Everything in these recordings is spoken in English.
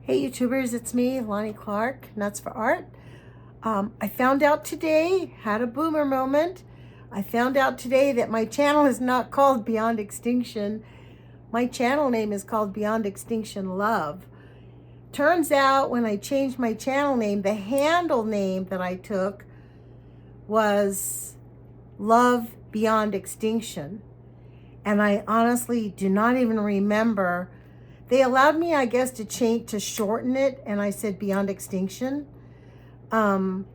Hey YouTubers, it's me, Lonnie Clark, Nuts for Art. I found out today, had a boomer moment. I found out today that my channel is not called Beyond Extinction. My channel name is called Beyond Extinction Love. Turns out when I changed my channel name, the handle name that I took was Love Beyond Extinction. And I honestly do not even remember. They allowed me, I guess, to shorten it, and I said Beyond Extinction. And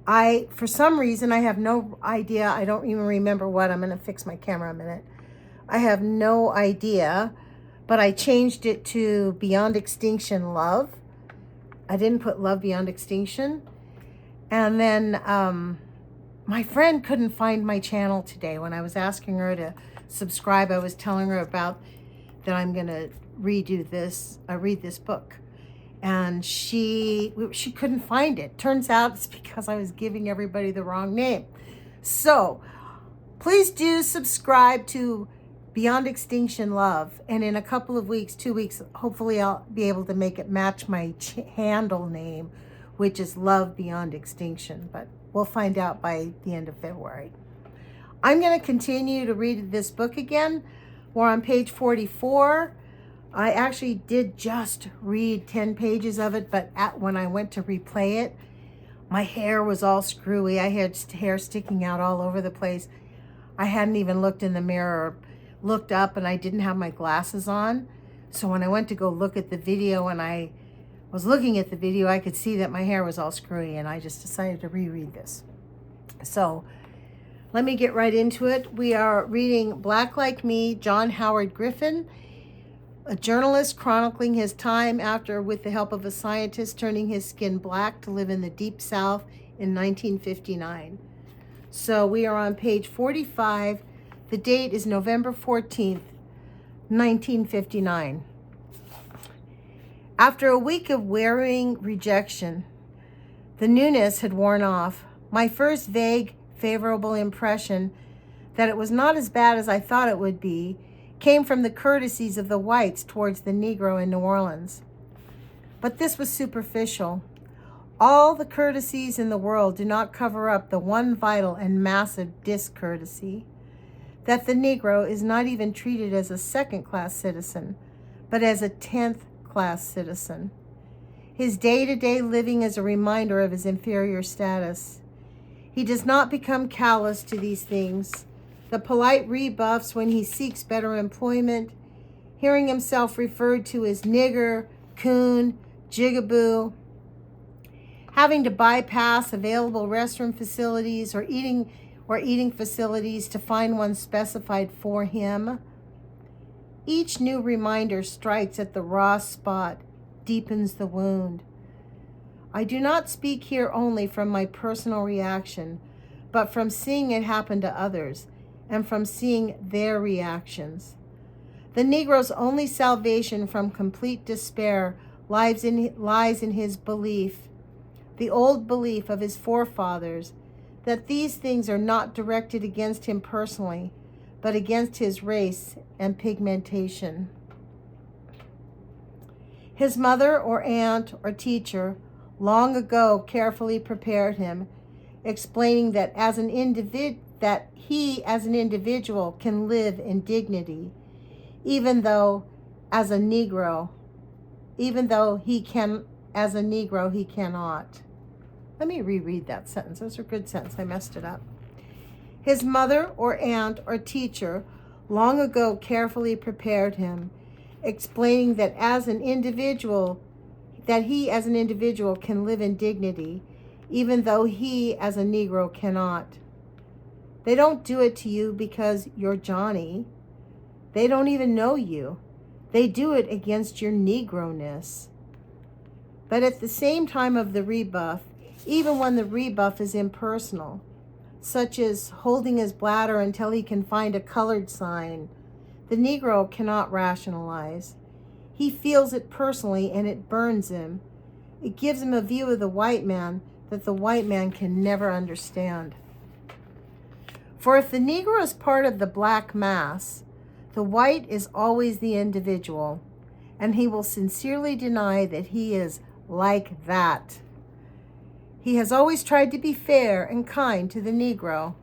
for some reason, I have no idea. I don't even remember what. I'm going to fix my camera a minute. I have no idea, but I changed it to Beyond Extinction Love. I didn't put Love Beyond Extinction. And then my friend couldn't find my channel today. When I was asking her to subscribe, I was telling her about that I'm going to read this book. And she couldn't find it. Turns out it's because I was giving everybody the wrong name. So please do subscribe to Beyond Extinction Love. And in a couple of weeks, 2 weeks, hopefully I'll be able to make it match my handle name, which is Love Beyond Extinction. But we'll find out by the end of February. I'm going to continue to read this book again. We're on page 44. I actually did just read 10 pages of it, but when I went to replay it, my hair was all screwy. I had hair sticking out all over the place. I hadn't even looked in the mirror, looked up, and I didn't have my glasses on. So when I went to go look at the video, and I was looking at the video, I could see that my hair was all screwy, and I just decided to reread this. So let me get right into it. We are reading Black Like Me, John Howard Griffin, a journalist chronicling his time after, with the help of a scientist, turning his skin black to live in the Deep South in 1959. So we are on page 45. The date is November 14th, 1959. After a week of wearing rejection, the newness had worn off. My first vague, favorable impression that it was not as bad as I thought it would be came from the courtesies of the whites towards the Negro in New Orleans. But this was superficial. All the courtesies in the world do not cover up the one vital and massive discourtesy, that the Negro is not even treated as a second-class citizen, but as a 10th-class citizen. His day-to-day living is a reminder of his inferior status. He does not become callous to these things. The polite rebuffs when he seeks better employment, hearing himself referred to as nigger, coon, jigaboo, having to bypass available restroom facilities or eating facilities to find one specified for him. Each new reminder strikes at the raw spot, deepens the wound. I do not speak here only from my personal reaction, but from seeing it happen to others and from seeing their reactions. The Negro's only salvation from complete despair lies in his belief, the old belief of his forefathers, that these things are not directed against him personally, but against his race and pigmentation. His mother or aunt or teacher long ago carefully prepared him, explaining that he as an individual can live in dignity, even though he cannot. Let me reread that sentence. Those are good sentences. I messed it up. His mother or aunt or teacher long ago carefully prepared him, explaining that he as an individual can live in dignity, even though he as a Negro cannot. They don't do it to you because you're Johnny. They don't even know you. They do it against your Negro-ness. But at the same time of the rebuff, even when the rebuff is impersonal, such as holding his bladder until he can find a colored sign, the Negro cannot rationalize. He feels it personally and it burns him. It gives him a view of the white man that the white man can never understand. For if the Negro is part of the black mass, the white is always the individual. and he will sincerely deny that he is like that. He has always tried to be fair and kind to the Negro.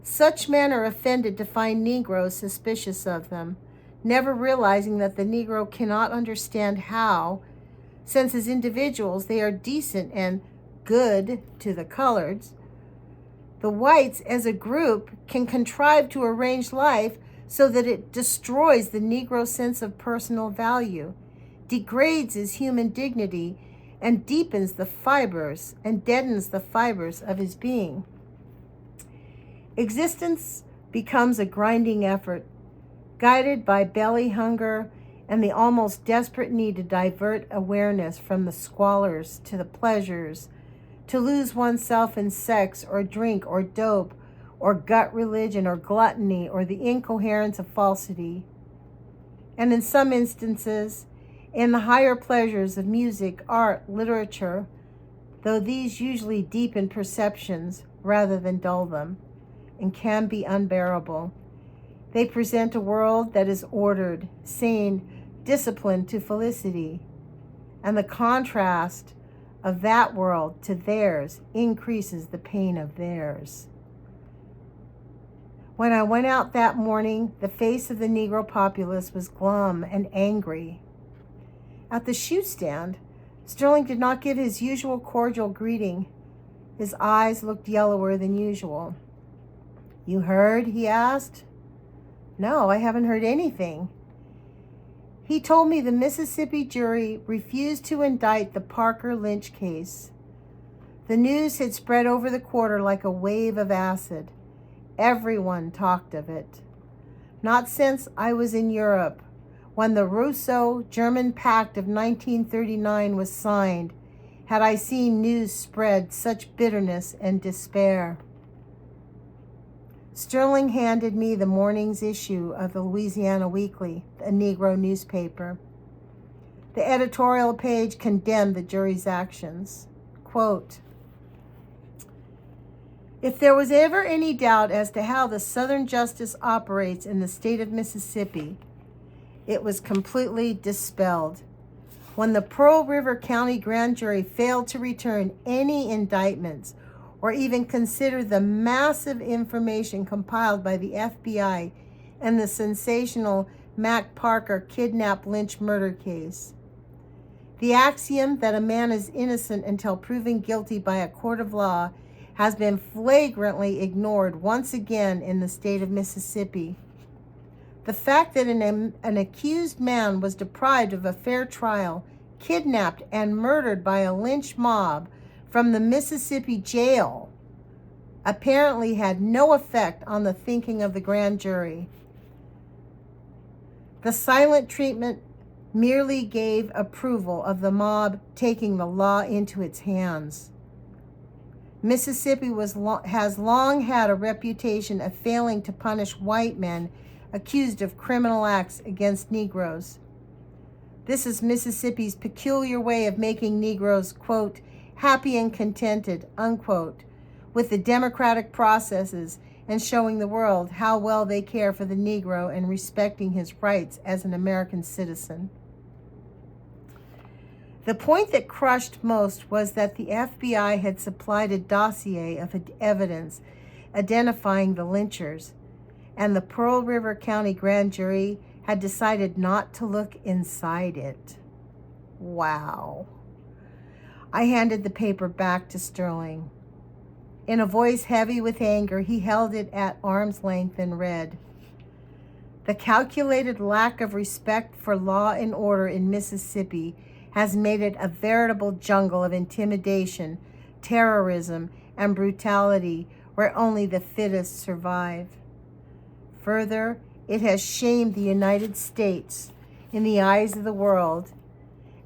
Such men are offended to find Negroes suspicious of them, never realizing that the Negro cannot understand how, since as individuals they are decent and good to the coloreds, the whites as a group can contrive to arrange life so that it destroys the Negro sense of personal value, degrades his human dignity, and deadens the fibers of his being. Existence becomes a grinding effort, guided by belly hunger and the almost desperate need to divert awareness from the squalors to the pleasures, to lose oneself in sex or drink or dope or gut religion or gluttony or the incoherence of falsity. And in some instances, in the higher pleasures of music, art, literature, though these usually deepen perceptions rather than dull them, and can be unbearable. They present a world that is ordered, sane, disciplined to felicity, and the contrast of that world to theirs increases the pain of theirs. When I went out that morning, the face of the Negro populace was glum and angry. At the shoe stand, Sterling did not give his usual cordial greeting. His eyes looked yellower than usual. "You heard?" he asked. "No, I haven't heard anything." He told me the Mississippi jury refused to indict the Parker Lynch case. The news had spread over the quarter like a wave of acid. Everyone talked of it. Not since I was in Europe, when the Russo-German Pact of 1939 was signed, had I seen news spread such bitterness and despair. Sterling handed me the morning's issue of the Louisiana Weekly, a Negro newspaper. The editorial page condemned the jury's actions. Quote, "If there was ever any doubt as to how the Southern justice operates in the state of Mississippi, it was completely dispelled when the Pearl River County Grand Jury failed to return any indictments or even consider the massive information compiled by the FBI in the sensational Mac Parker kidnap lynch murder case. The axiom that a man is innocent until proven guilty by a court of law has been flagrantly ignored once again in the state of Mississippi. The fact that an accused man was deprived of a fair trial, kidnapped and murdered by a lynch mob from the Mississippi jail apparently had no effect on the thinking of the grand jury. The silent treatment merely gave approval of the mob taking the law into its hands. Mississippi has long had a reputation of failing to punish white men accused of criminal acts against Negroes. This is Mississippi's peculiar way of making Negroes, quote, happy and contented, unquote, with the democratic processes and showing the world how well they care for the Negro and respecting his rights as an American citizen. The point that crushed most was that the FBI had supplied a dossier of evidence identifying the lynchers, and the Pearl River County Grand Jury had decided not to look inside it. Wow. I handed the paper back to Sterling. In a voice heavy with anger, he held it at arm's length and read, "The calculated lack of respect for law and order in Mississippi has made it a veritable jungle of intimidation, terrorism, and brutality where only the fittest survive. Further, it has shamed the United States in the eyes of the world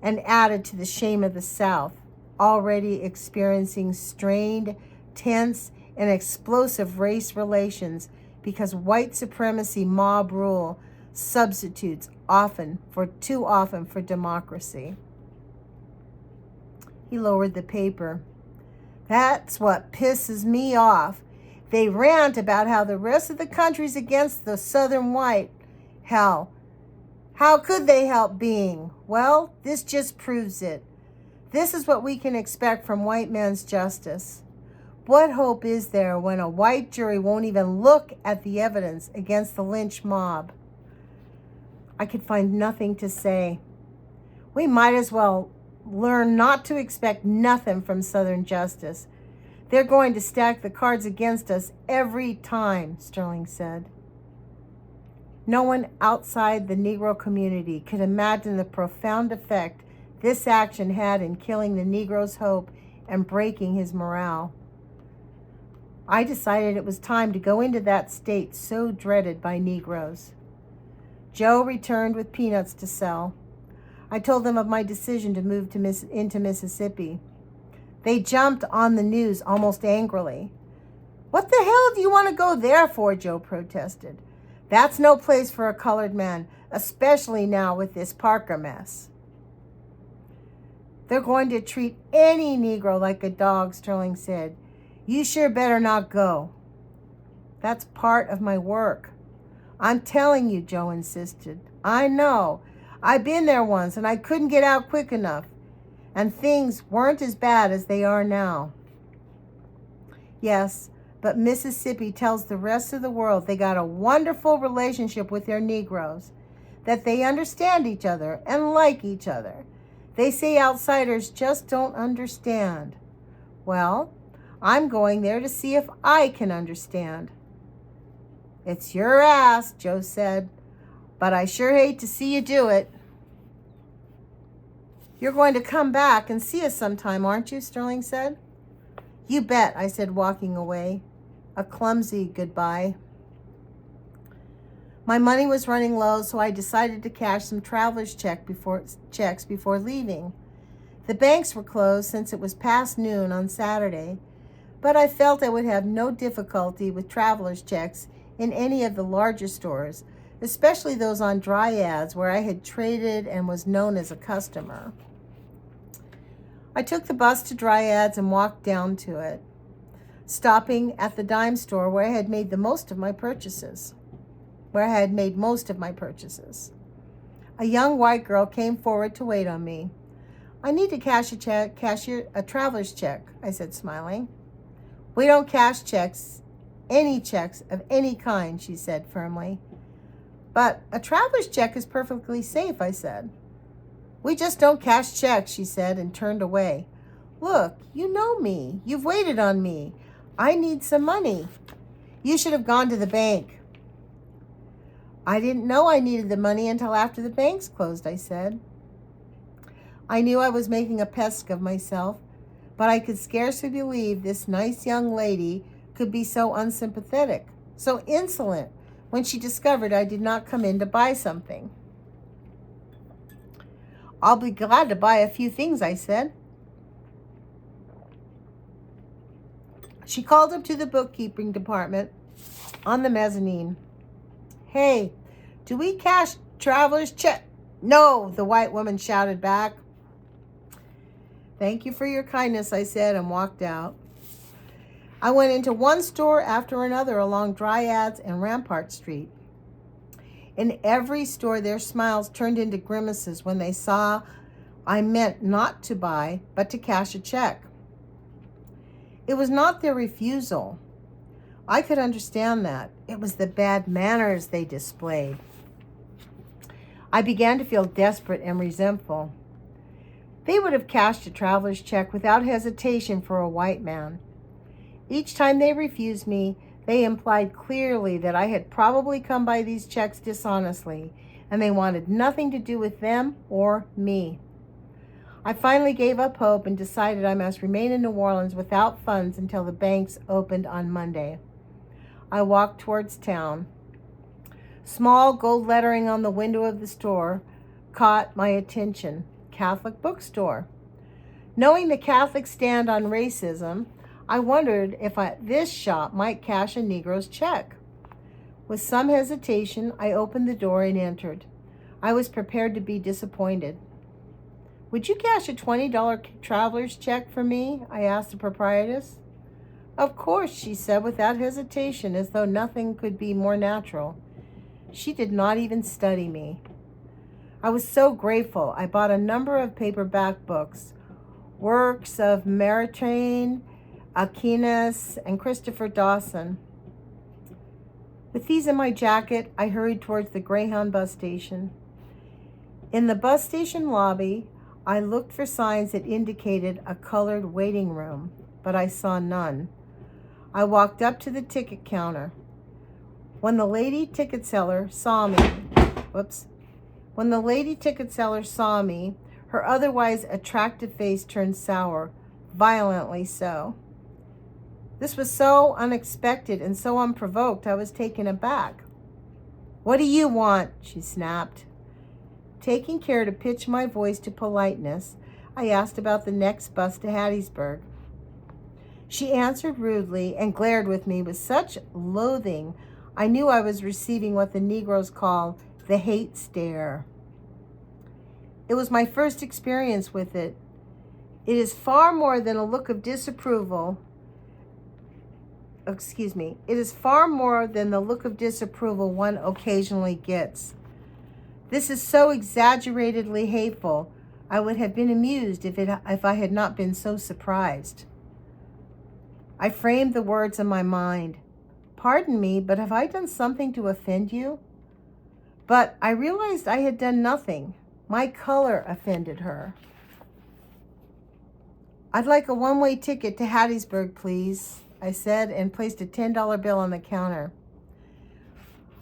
and added to the shame of the South, already experiencing strained, tense, and explosive race relations because white supremacy mob rule substitutes too often for democracy." He lowered the paper. "That's what pisses me off. They rant about how the rest of the country's against the Southern white. Hell, How could they help being? Well, this just proves it. This is what we can expect from white man's justice. What hope is there when a white jury won't even look at the evidence against the lynch mob? I could find nothing to say. We might as well learn not to expect nothing from Southern justice. They're going to stack the cards against us every time, Sterling said. No one outside the Negro community could imagine the profound effect this action had in killing the Negro's hope and breaking his morale. I decided it was time to go into that state so dreaded by Negroes. Joe returned with peanuts to sell. I told them of my decision to move into Mississippi. They jumped on the news almost angrily. What the hell do you want to go there for? Joe protested. That's no place for a colored man, especially now with this Parker mess. They're going to treat any Negro like a dog, Sterling said. You sure better not go. That's part of my work. I'm telling you, Joe insisted. I know. I've been there once and I couldn't get out quick enough. And things weren't as bad as they are now. Yes, but Mississippi tells the rest of the world they got a wonderful relationship with their Negroes, that they understand each other and like each other. They say outsiders just don't understand. Well, I'm going there to see if I can understand. It's your ass, Joe said, but I sure hate to see you do it. You're going to come back and see us sometime, aren't you? Sterling said. You bet, I said, walking away. A clumsy goodbye. My money was running low, so I decided to cash some traveler's checks before leaving. The banks were closed since it was past noon on Saturday, but I felt I would have no difficulty with traveler's checks in any of the larger stores, especially those on Dryads where I had traded and was known as a customer. I took the bus to Dryads and walked down to it, stopping at the dime store where I had made most of my purchases. A young white girl came forward to wait on me. I need to cash a traveler's check, I said, smiling. We don't cash checks, any checks of any kind, she said firmly. But a traveler's check is perfectly safe, I said. We just don't cash checks, she said, and turned away. Look, you know me. You've waited on me. I need some money. You should have gone to the bank. I didn't know I needed the money until after the banks closed, I said. I knew I was making a pest of myself, but I could scarcely believe this nice young lady could be so unsympathetic, so insolent, when she discovered I did not come in to buy something. I'll be glad to buy a few things, I said. She called up to the bookkeeping department on the mezzanine. Hey, do we cash traveler's check? No, the white woman shouted back. Thank you for your kindness, I said, and walked out. I went into one store after another along Dryads and Rampart Street. In every store, their smiles turned into grimaces when they saw I meant not to buy, but to cash a check. It was not their refusal. I could understand that. It was the bad manners they displayed. I began to feel desperate and resentful. They would have cashed a traveler's check without hesitation for a white man. Each time they refused me, they implied clearly that I had probably come by these checks dishonestly, and they wanted nothing to do with them or me. I finally gave up hope and decided I must remain in New Orleans without funds until the banks opened on Monday. I walked towards town. Small gold lettering on the window of the store caught my attention. Catholic bookstore. Knowing the Catholics stand on racism, I wondered if this shop might cash a Negro's check. With some hesitation, I opened the door and entered. I was prepared to be disappointed. Would you cash a $20 traveler's check for me? I asked the proprietress. Of course, she said without hesitation, as though nothing could be more natural. She did not even study me. I was so grateful. I bought a number of paperback books, works of Maritain, Aquinas, and Christopher Dawson. With these in my jacket, I hurried towards the Greyhound bus station. In the bus station lobby, I looked for signs that indicated a colored waiting room, but I saw none. I walked up to the ticket counter. When the lady ticket seller saw me, her otherwise attractive face turned sour, violently so. This was so unexpected and so unprovoked, I was taken aback. "What do you want?" she snapped. Taking care to pitch my voice to politeness, I asked about the next bus to Hattiesburg. She answered rudely and glared with me with such loathing, I knew I was receiving what the Negroes call the hate stare. It was my first experience with it. It is far more than a look of disapproval. It is far more than the look of disapproval one occasionally gets. This is so exaggeratedly hateful, I would have been amused if I had not been so surprised. I framed the words in my mind. "Pardon me, but have I done something to offend you?" But I realized I had done nothing. My color offended her. "I'd like a one-way ticket to Hattiesburg, please," I said, and placed a $10 bill on the counter.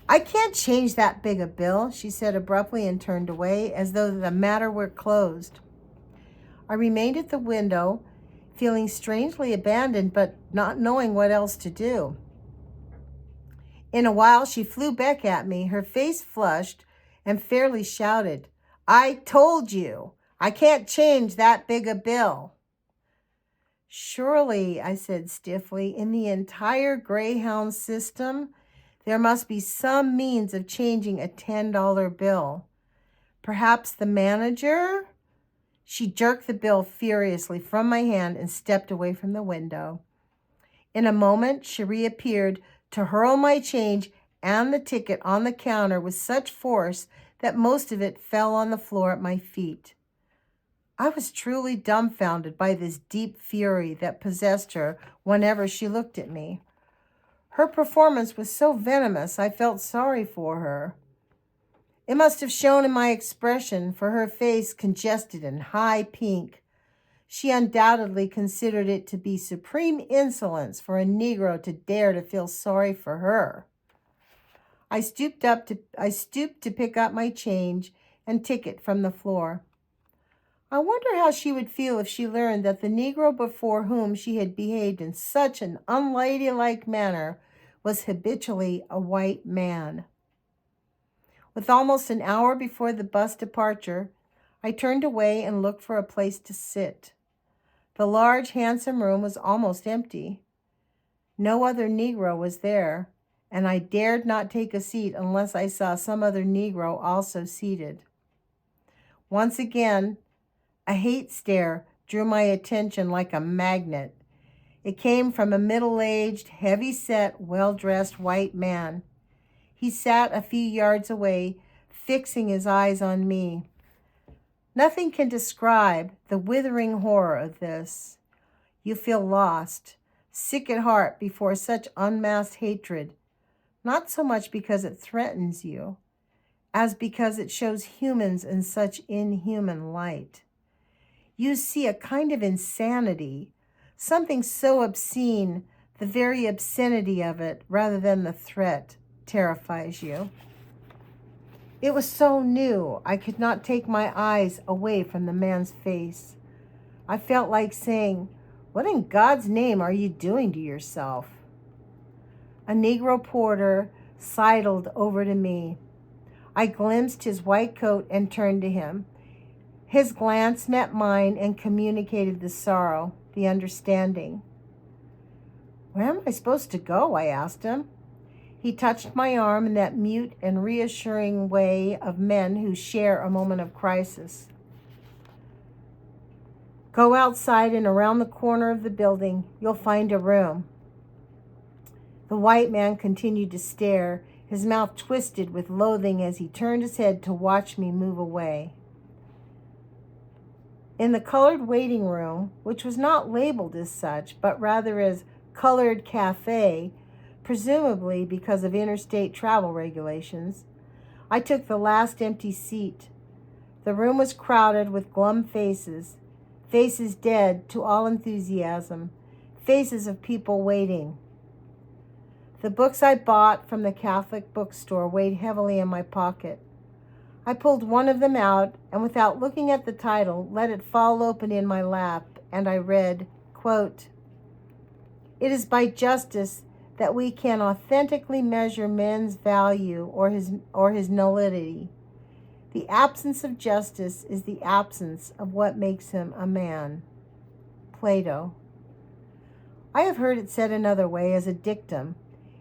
"I can't change that big a bill," she said abruptly and turned away, as though the matter were closed. I remained at the window, feeling strangely abandoned, but not knowing what else to do. In a while, she flew back at me, her face flushed, and fairly shouted, "I told you, I can't change that big a bill." "Surely," I said stiffly, "in the entire Greyhound system, there must be some means of changing a $10 bill. Perhaps the manager?" She jerked the bill furiously from my hand and stepped away from the window. In a moment, she reappeared to hurl my change and the ticket on the counter with such force that most of it fell on the floor at my feet. I was truly dumbfounded by this deep fury that possessed her whenever she looked at me. Her performance was so venomous, I felt sorry for her. It must have shown in my expression, for her face congested and high pink. She undoubtedly considered it to be supreme insolence for a Negro to dare to feel sorry for her. I stooped to pick up my change and ticket from the floor. I wonder how she would feel if she learned that the Negro before whom she had behaved in such an unladylike manner was habitually a white man. With almost an hour before the bus departure, I turned away and looked for a place to sit. The large, handsome room was almost empty. No other Negro was there, and I dared not take a seat unless I saw some other Negro also seated. Once again, a hate stare drew my attention like a magnet. It came from a middle-aged, heavy-set, well-dressed white man. He sat a few yards away, fixing his eyes on me. Nothing can describe the withering horror of this. You feel lost, sick at heart before such unmasked hatred, not so much because it threatens you, as because it shows humans in such inhuman light. You see a kind of insanity, something so obscene, the very obscenity of it, rather than the threat, terrifies you. It was so new, I could not take my eyes away from the man's face. I felt like saying, "What in God's name are you doing to yourself?" A Negro porter sidled over to me. I glimpsed his white coat and turned to him. His glance met mine and communicated the sorrow, the understanding. "Where am I supposed to go?" I asked him. He touched my arm in that mute and reassuring way of men who share a moment of crisis. "Go outside and around the corner of the building. You'll find a room." The white man continued to stare, His mouth twisted with loathing as he turned his head to watch me move away. In the colored waiting room, which was not labeled as such, but rather as colored cafe, presumably because of interstate travel regulations, I took the last empty seat. The room was crowded with glum faces, faces dead to all enthusiasm, faces of people waiting. The books I bought from the Catholic bookstore weighed heavily in my pocket. I pulled one of them out and, without looking at the title, let it fall open in my lap, and I read, quote, "It is by justice that we can authentically measure man's value or his nullity. The absence of justice is the absence of what makes him a man." Plato. I have heard it said another way as a dictum.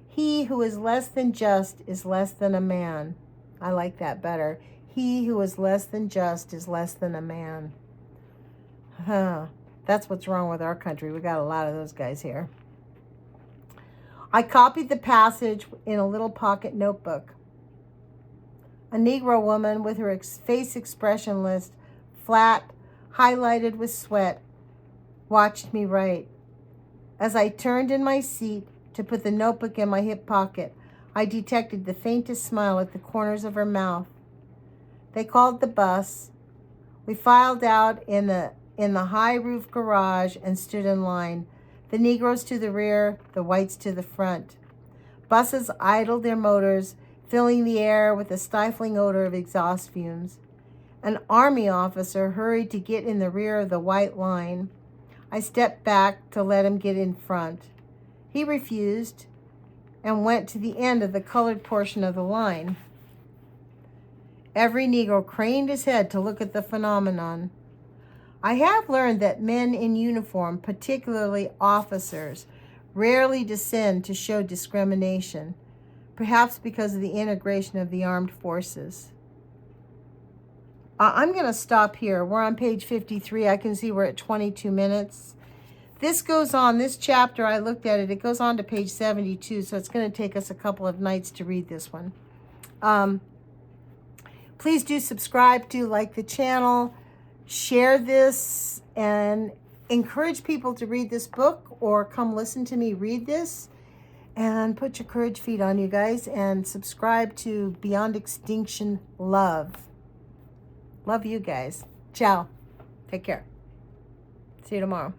He who is less than just is less than a man. I like that better. He who is less than just is less than a man. That's what's wrong with our country. We got a lot of those guys here. I copied the passage in a little pocket notebook. A Negro woman with her face expressionless, flat, highlighted with sweat, watched me write. As I turned in my seat to put the notebook in my hip pocket, I detected the faintest smile at the corners of her mouth. They called the bus. We filed out in the high roof garage and stood in line, the Negroes to the rear, the whites to the front. Buses idled their motors, filling the air with a stifling odor of exhaust fumes. An army officer hurried to get in the rear of the white line. I stepped back to let him get in front. He refused and went to the end of the colored portion of the line. Every Negro craned his head to look at the phenomenon. I have learned that men in uniform, particularly officers, rarely descend to show discrimination, perhaps because of the integration of the armed forces. I'm going to stop here. We're on page 53. I can see we're at 22 minutes. This goes on, this chapter, I looked at it, it goes on to page 72, so it's going to take us a couple of nights to read this one. Please do subscribe, do like the channel, share this, and encourage people to read this book or come listen to me read this. And put your courage feet on, you guys, and subscribe to Beyond Extinction Love. Love you guys. Ciao. Take care. See you tomorrow.